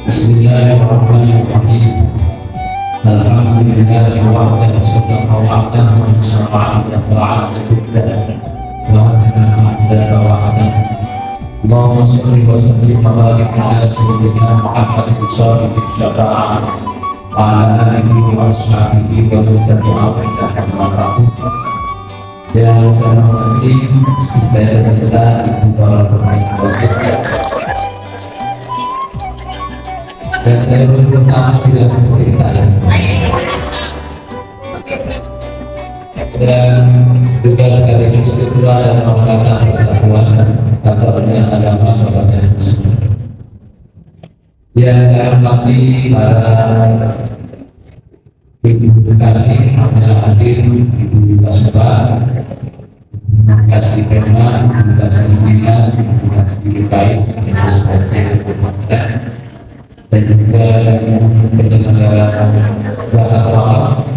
Bismillahirrahmanirrahim. Alhamdulillah wahdahu subhanahu wa ta'ala wa syafa'ahu wa azza wa jalla wahdahu. Allahumma shalli wa sallim wa barik ala sayyidina Muhammadin sallallahu syafa'ah wa ala alihi wa ashabihi wa man tabi'ahum bi ihsan ila yaumil qiyamah. Yang saya hormati, saya berserta Ibu Bapak dan saya bertanya tidak bercerita dan juga sekaligus ketua dan penguatan persatuan kantornya agama Kabupaten Kusumo. Yang saya hormati para Ibu Kasih yang hadir, Ibu Kasuba, Ibu Kasih Pema, Ibu Kasih Dinas, Ibu Kasih Kais, Ibu Kasih dan juga penyelenggara zakat wakaf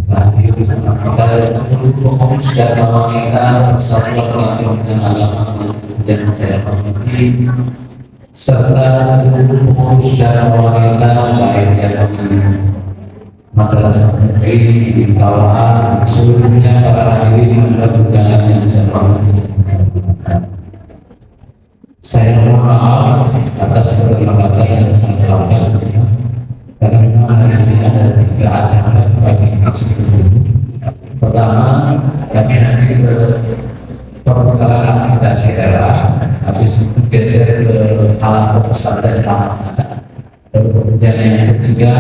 hadir bersama kita dan seluruh pengurus dan wanita persatuan dengan agama dan saya hormati serta seluruh pengurus dan wanita baik yang madrasah negeri di kawasan seluruhnya para hadirin dan undangan yang saya hormati. Saya mohon maaf atas keterlambatan yang saya lakukan karena hari ini ada 3 acara bagi seluruh. Pertama, kami nanti ke pembekalan akreditasi daerah, habis itu geser ke alat pesan dan keamanan. Kemudian yang ketiga,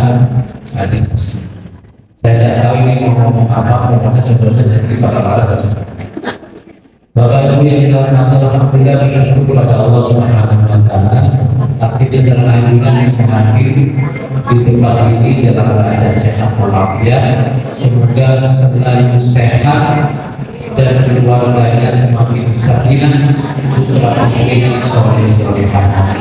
hadir. Saya tidak tahu ini mau ngomong apa, pokoknya sebenarnya nanti bakal. Bapak Ibu yang saya hormati, alhamdulillah bersyukur kepada Allah Subhanahu wa taala. Akhirnya serta dengan yang semakin di tempat ini dalam keadaan sehat walafiat. Semoga selalu sehat dan keluarganya semakin sakinah untuk menjadi soleh-solehah.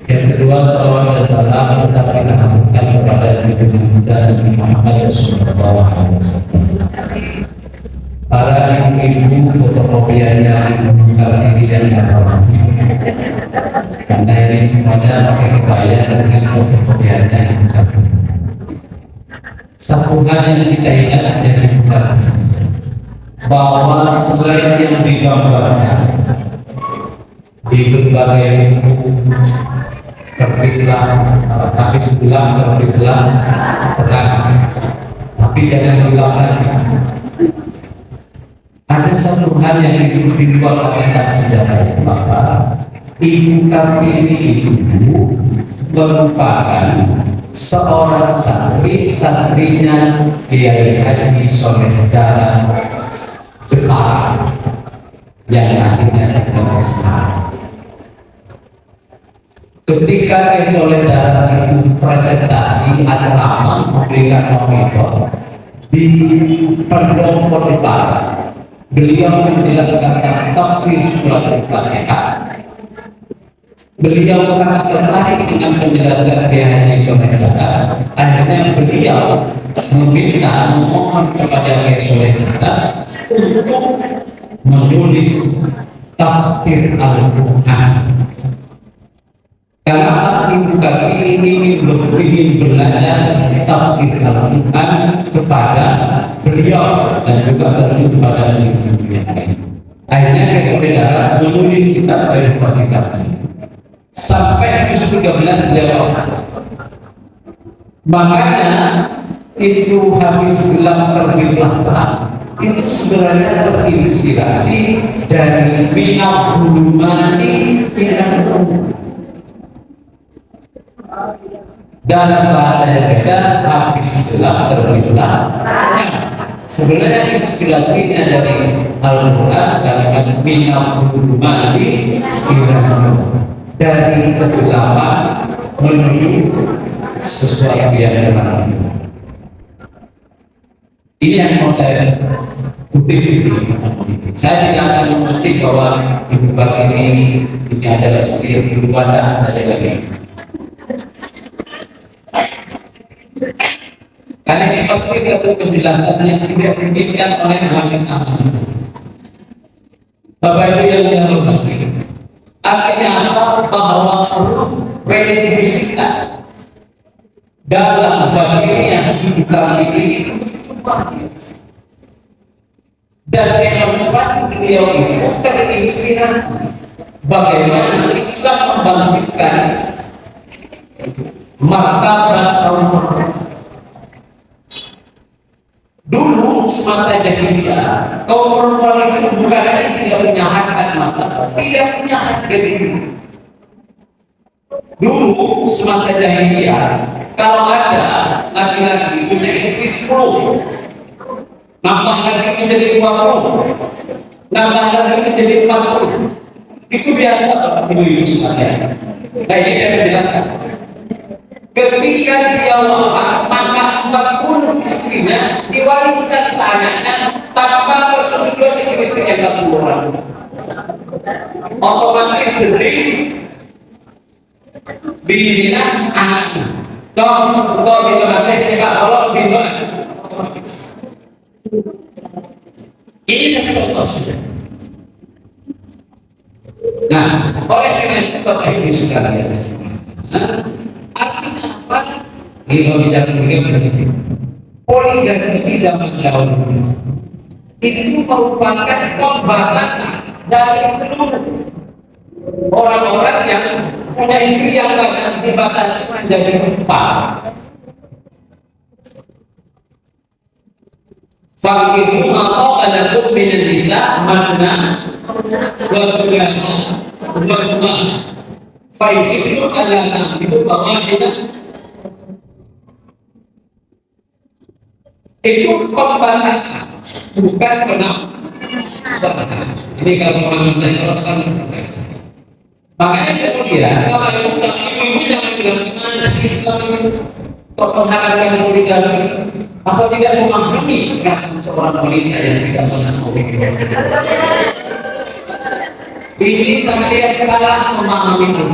Yang kedua, salawat dan salam tetap kita haturkan kepada junjungan kita Nabi Muhammad sallallahu alaihi wasallam. Para ibu-ibu fotokopiannya ibu kami yang saya hormati, karena ini semuanya pakai kebaya dengan fotokopiannya ibu kami. Satu hal yang kita ingat dari ibu kami, bahwa selain yang digambarkan di berbagai buku terbitlah, tapi sebelah terbitlah perang, tapi jangan dilakukan. Ada satu hal yang itu di luar kata sejarah maka Ibu Kartini itu merupakan seorang santrinya Kiai Haji Soleh-Daran Jepara yang akhirnya terkenal. Ketika Kiai Soleh-Daran itu presentasi acara memberikan monitor di Pendopo Jepara, beliau menjelaskan tafsir surat Al-Fatihah. Beliau sangat tertarik dengan penjelasan Kiai Haji Soleh-Daran. Akhirnya beliau memohon kepada Kiai Soleh-Daran untuk menulis tafsir Al-Quran. Karena ibu kami ingin belajar tafsir Al-Quran kepada beliau dan juga tentu kepada ibu yang lain. Akhirnya Kiai Soleh-Daran menulis kitab saya Al-Quran sampai juz 13 beliau. Makanya itu habis gelap terbitlah terang. Itu sebenarnya terinspirasi dari minat hulumani yang dalam bahasa yang beda, habis gelap terbitlah terang. Sebenarnya inspirasinya dari Al-Quran, kalimat minahul mali dari kegelapan menuju sesuatu yang terang. Ini yang mau saya kutip. Saya tidak akan memetik bahwa ibu bagi ini adalah istri ibu wadah saja lagi. Karena ini pasti satu penjelasan yang tidak diinginkan oleh wanita. Bapak Ibu yang saya hormati, artinya apa? Bahwa ruh religiusitas dalam berdirinya hidup ini itu luar biasa. Dan demonstrasi beliau itu terinspirasi bagaimana Islam membangkitkan martabat kaum perempuan. Dulu semasa jahiliyah kaum perempuan itu bukan hanya tidak punya hak dan martabat, tidak punya harga diri. Dulu semasa jahiliyah kalau ada laki-laki punya istri 10, nambah lagi menjadi 20, nambah lagi menjadi 40, itu biasa ibu-ibu sekalian. Nah ini saya menjelaskan. Ketika dia wafat, maka 40 istrinya diwariskan ke anaknya tanpa persetujuan istri-istri yang 40 orang. Otomatis jadi bina anaknya. Kalau bina mati sepak bola bina otomatis. Ini saya contoh saja. Nah, oleh karena itu Bapak Ibu sekalian, artinya apa? Ini kalau bicara begini, poligami di zaman dahulu itu merupakan pembatasan dari seluruh orang-orang yang punya istri yang banyak, dibatasi menjadi 4. Fakir mau ada tuh minan bisa mana berbulan berbulan. Fakir itu adalah itu bagaimana? Itu pembatasan, bukan penambahan. Ini kalau orang saya katakan makanya kemudian kalau ibu-ibu jangan bilang gimana sih Islam kok mengharapkan poligami. Apa tidak memahami rasa seorang wanita yang tidak pernah poligami? Ini sampai salah memahami itu.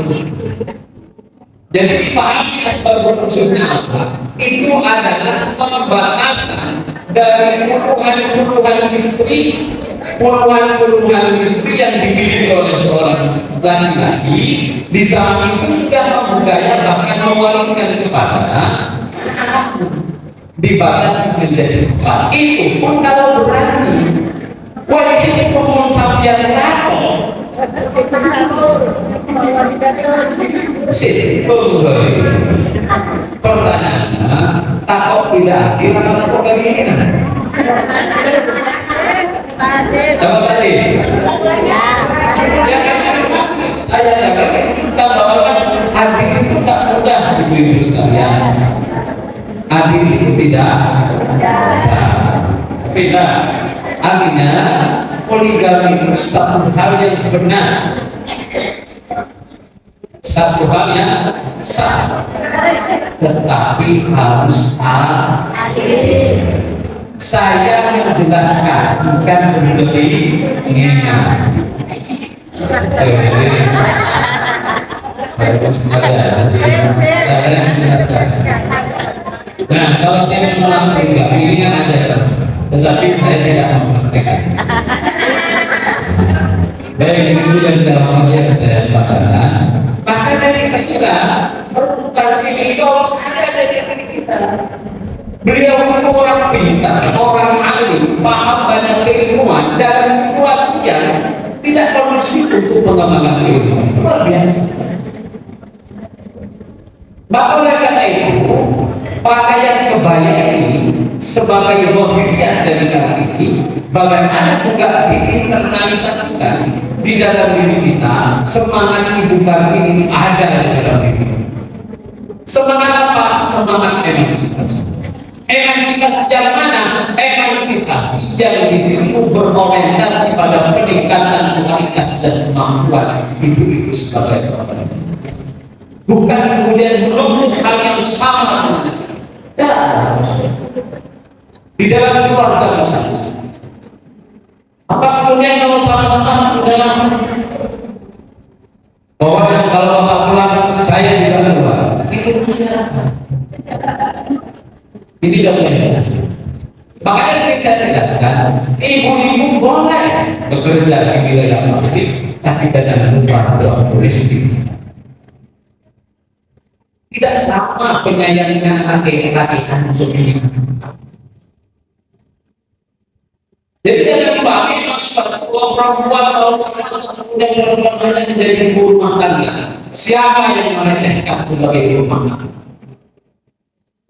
Jadi dipahami asbab maksudnya apa? Itu adalah pembatasan dari puluhan istri, puluhan istri yang dimiliki oleh seorang laki-laki di zaman itu sudah membudaya bahkan mewariskan kepada dibatasi menjadi 4. Itu pun kalau berani wajib umum sampai tahu pertanyaannya tahu tidak dilakukan apa begini apa tadi saya agak kita bawakan hadir itu tak mudah ibu-ibu sekalian. Hadir itu tidak beda. Artinya poligami itu satu hal yang benar, satu hal yang sah, tetapi harus adil. Saya menjelaskan bukan memberi ingat. Nah, kalau saya menolak poligami ini kan ada, tetapi saya tidak mempraktekkan. Baik itu yang saya katakan. Maka dari situlah perlukan ini harus ada dari diri kita. Beliau itu orang pintar, orang alim, paham banyak keilmuan dari situasi yang tidak kondusif untuk pengembangan keilmuan. Luar biasa. Maka oleh karena itu pakaian kebaya ini sebagai zahiriyah dari kata ini bagaimana juga diinternalisasikan di dalam diri kita. Semangat ibu ini ada di dalam diri kita. Semangat apa? Semangat emansipasi. Emansipasi yang mana? Emansipasi yang di situ berorientasi pada peningkatan kualitas dan kemampuan ibu-ibu sebagai seorang. Bukan kemudian menuntut hal yang sama dan di dalam keluarga misalnya. Apa kemudian kalau sama-sama misalnya bahwa kalau bapak pulang saya juga keluar, itu masyarakat. Ini tidak boleh. Makanya saya tegaskan, ibu-ibu boleh bekerja di wilayah masjid, tapi jangan lupa doa rezeki. Tidak sama penyayangan laki-laki dan suami. Jadi dalam bagi sebuah perempuan kalau sama-sama muda berpengalaman menjadi ibu rumah tangga, siapa yang melecehkan sebagai ibu rumah tangga?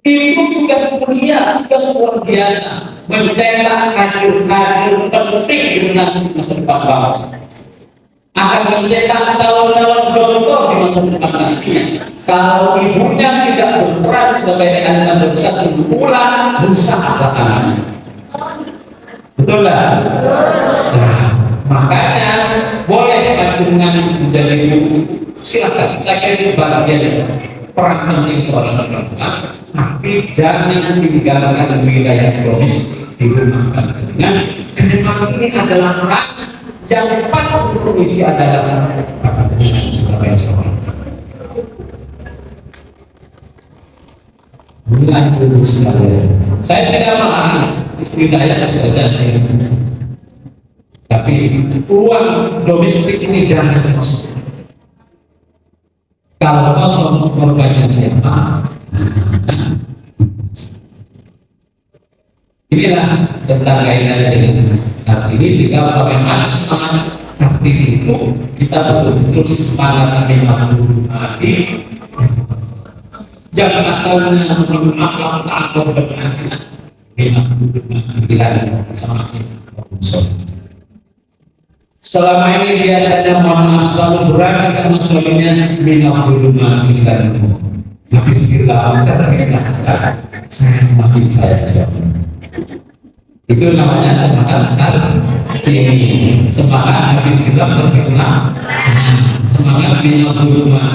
Itu tugas mulia, tugas luar biasa, mencetak kader-kader penting generasi masa depan bangsa. Akan mencetak calon-calon dokter di masa depan nantinya. Kalau ibunya tidak berperan sebagai anak besar, pula rusak anak-anaknya. Betul lah? Nah, makanya boleh panjenengan menjadi ibu, silakan. Saya kira itu bagian peran penting seorang perempuan, tapi jangan tinggalkan wilayah domestik di rumah tangga. Karena ini adalah peran yang pas untuk misi adalah sebagai seorang. Bulan dulu sekalian, saya tidak marah istri saya tidak ada, tapi uang domestik ini jangan kosong. Kalau kosong korbannya siapa? Inilah tentang kaitannya dengan Kartini, sehingga bagaimana semangat Kartini itu kita betul-betul semangat mati. Jangan asalnya mengamalkan takut berkaitan dengan sama selama ini biasanya mohon maaf selalu berani sama suaminya minafuluma dan habis kita saya semakin saya itu namanya semangat ini semangat habis kita terkena semangat minafuluma.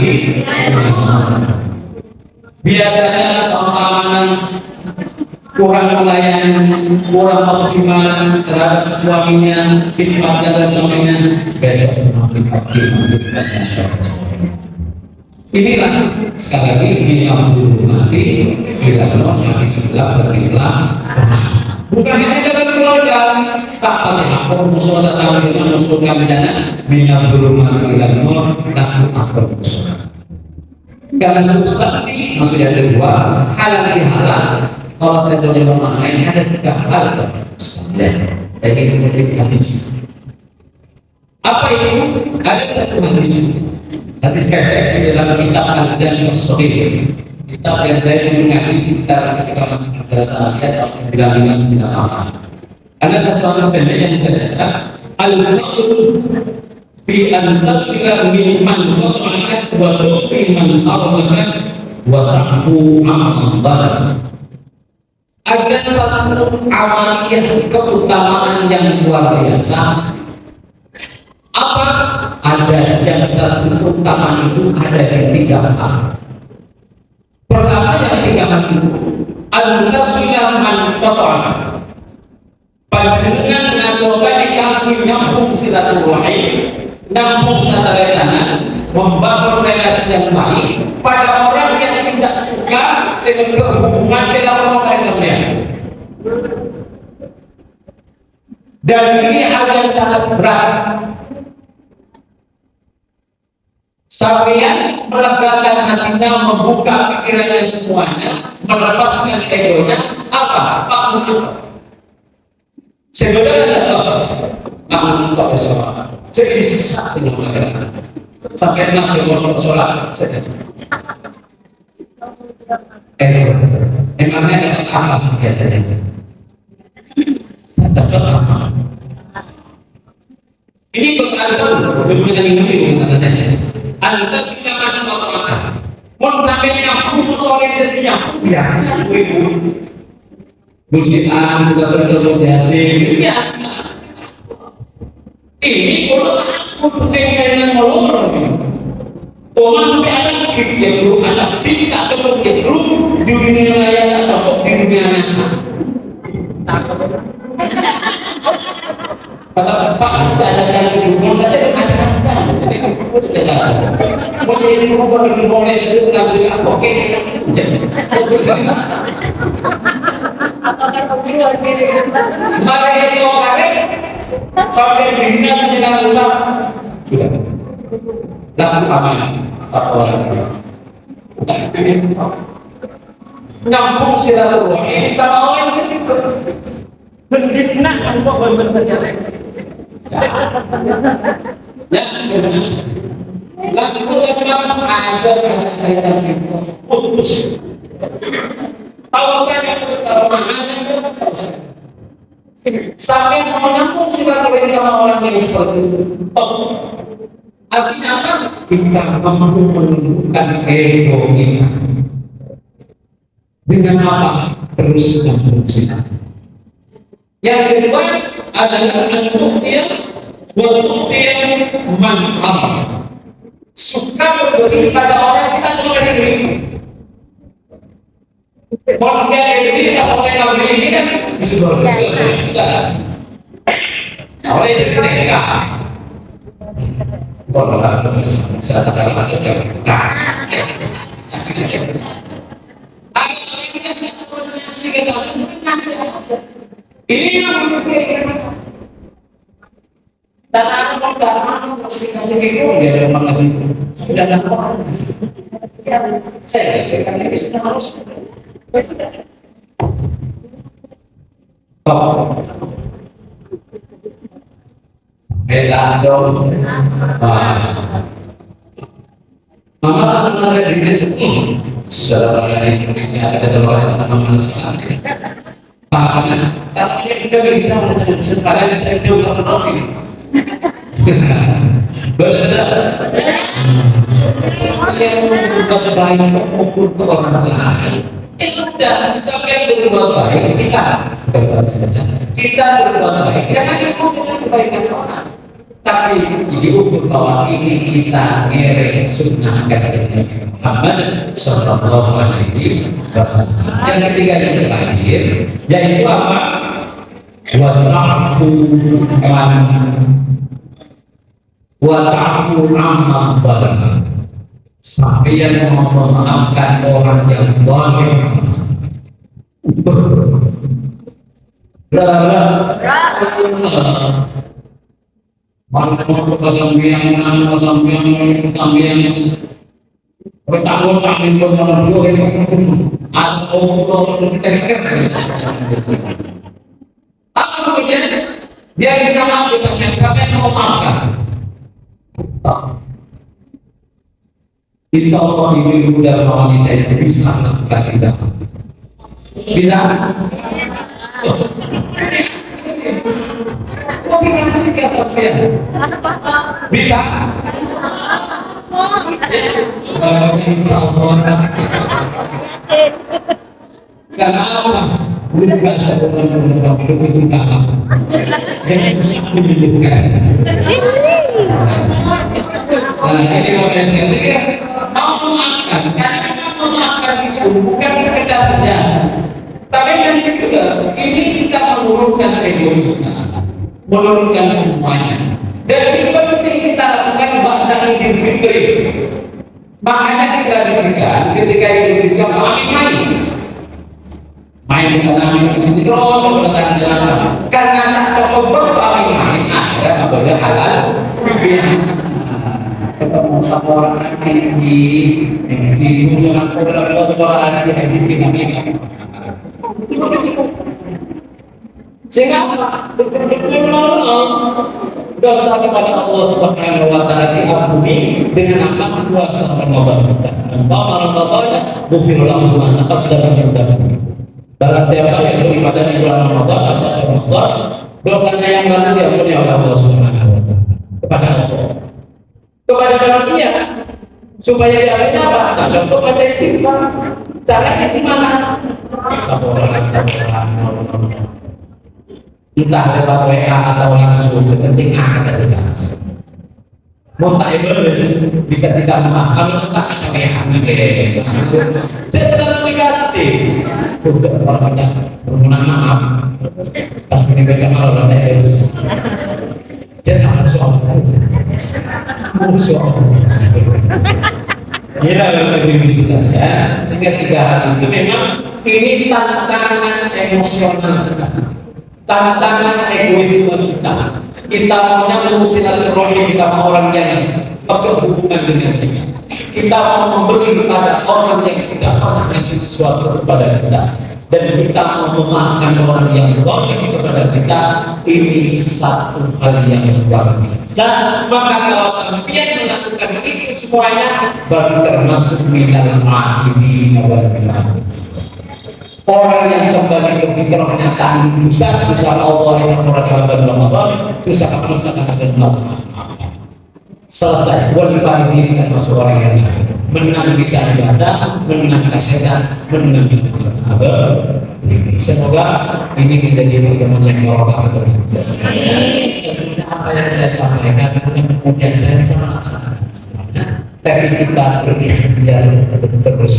Biasanya sama keamanan kurang pelayanan, kurang optimal terhadap suaminya, khidmat terhadap suaminya, besok semakin optimal. Inilah sekali lagi yang dulu nanti bila nanti setelah berbilang bukan hanya dalam keluarga, tak pakai apa musuh datang dengan musuh kalian bina dulu nanti dan takut apa musuh. Karena substansi maksudnya ada dua halal bihalal. Kalau saya boleh memaknai ada tiga hal. Saya ingin mengutip hadis. Apa itu? Ada satu hadis. Hadis pendek di dalam kitab Al-Jami' As-Shaghir. Kitab yang saya mengaji sekitar ketika masih madrasah tahun 95-98. Ada satu hadis pendek yang saya katakan al-faqru fi an-tasfira mimman qata'aka wa tuqi man haramaka wa ta'fu amman dhalam. Ada satu amaliyah keutamaan yang luar biasa. Apa? Ada yang satu keutamaan itu ada di tiga hal. Pertama yang tiga hal itu al-tasfira man qata'aka. Panjenengan ngasokan kami nyambung silaturahim, nampung sadayana, membangun relasi yang baik pada orang yang tidak suka sehingga hubungan silaturahmi sampean. Dan ini hal yang sangat berat. Sampean melegakan hatinya, membuka pikirannya semuanya, melepaskan egonya, apa? Makhluk. Sebenarnya makhluk bersama. Jadi bisa semuanya. Sampai nak berbuat sholat saja. Emangnya ada apa saja tadi? Ini persoalan berbeda dengan ini kata saya. Anda sudah mana mengatakan? Mau sampai nyambung soal intensinya biasa ibu. Bujian sudah berkomunikasi biasa. Ini kalau aku saya yang melorong. Thomas sampai ada kita dulu, ada kita atau kita dulu di dunia raya atau di dunia nyata. Kata Pak, ada yang dulu saja ada kata. Mau jadi berubah di boleh itu nanti oke. Mari kita mengare sampai dinas dengan rumah sudah. Lalu aman satu orang. Nyambung silaturahim sama orang situ. Bendikna engkau berbentuk ya, lalu saya ada yang putus. Tahu saya kalau sampai mau nyambung silaturahim sama orang yang seperti itu. Artinya apa? Kita mampu menumbuhkan ego kita. Dengan apa? Terus nyambung silaturahim. Yang kedua adalah al-mu'tiyah wal-mu'tiyah man'am. Suka memberi pada orang yang kita tidak diberi. Orang yang diberi pas orang yang beri ini kan disuruh bisa. Orang yang diberi orang bisa katakan ada. Ini yang dan anak pertama mesti kasih itu dia memang kasih sudah dapat saya karena ini sudah harus beda dong mama akan ada di sini saudara ini ada dalam manusia tapi kita bisa kalian bisa juga menolak benar yang berbuat baik maupun ke orang lain sudah sampai berbuat baik kita berbuat baik jangan diukur dengan kebaikan orang tapi diukur bahwa ini kita ngere sunnah kajian Muhammad sallallahu alaihi wasallam. Yang ketiga yang terakhir yaitu apa? Wa ta'fu amma zalam. Sampai yang memaafkan orang yang zalim. Mau kesambian bertahun-tahun berdua asal apa kemudian biar kita mampu sampai memaafkan. Insya Allah ibu dan wanita itu bisa melakukan tidak bisa. Motivasi ke sampean bisa. Insya Allah. Karena apa? Bukan seorang begitu dalam yang susah menyembuhkan. Nah ini oleh saya mau memaafkan, karena memaafkan itu bukan sekedar biasa, tapi yang kedua ini kita menurunkan ego kita, menurunkan semuanya. Dan itu penting kita lakukan pada Idul Fitri. Makanya ditradisikan ketika Idul Fitri main di sana, main di sini, jalan karena tak terobok main ada ibadah halal. Ketemu sama orang di musuhan beberapa sekolah di sana sehingga betul-betul dosa kepada Allah Subhanahu wa taala diampuni dengan apa? Puasa Ramadan kita. Ramadan ghufira lahu ma taqaddama min dhanbihi. Barang siapa yang beribadah di bulan Ramadan atau Ramadan, dosanya yang lalu diampuni oleh Allah Subhanahu wa taala. Kepada Allah, kepada manusia, supaya diampuni apa? Dalam kepada istighfar. Caranya gimana? Sabar. Entah lewat WA atau langsung, sepenting ada langsung. Mau tak iblis bisa tidak maaf, kami tetap ada WA. Saya tidak negatif. Untuk orangnya permohonan maaf. Pas meninggalkan malam tak iblis. Jangan musuh. Inilah yang lebih bisa ya. Sehingga 3 hal itu memang ini tantangan emosional kita. Tantangan egoisme kita. Kita menyambung silaturahim sama orang yang berhubungan dengan kita. Kita mau memberi kepada orang yang tidak pernah ngasih sesuatu kepada kita, dan kita mau memaafkan orang yang zalim kepada kita. Ini satu hal yang luar biasa. Maka kalau sampai melakukan itu semuanya, baru termasuk minal ma'idin wal munafiqin. Orang yang kembali ke fitrahnya tadi dosa Allah yang dalam Ramadan, dosa kerusakan dan maaf. Selesai. Wal faizin termasuk orang yang menang bisa ibadah, menang kesehatan, menang abad. Semoga ini menjadi pertemuan yang barokah bagi kita sekalian. Apa yang saya sampaikan kemudian saya bisa melaksanakan semuanya, tapi kita berikhtiar terus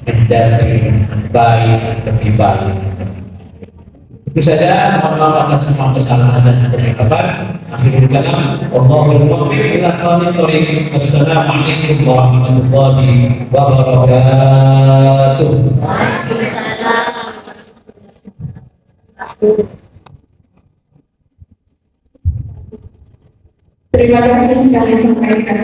menjadi baik, lebih baik. Itu saja. Mohon maaf atas semua kesalahan dan kekeliruan. Akhirul kalam, Allahul muwaffiq ila aqwamit thoriq. Wassalamualaikum warahmatullahi wabarakatuh. Waalaikumsalam. Terima kasih kami sampaikan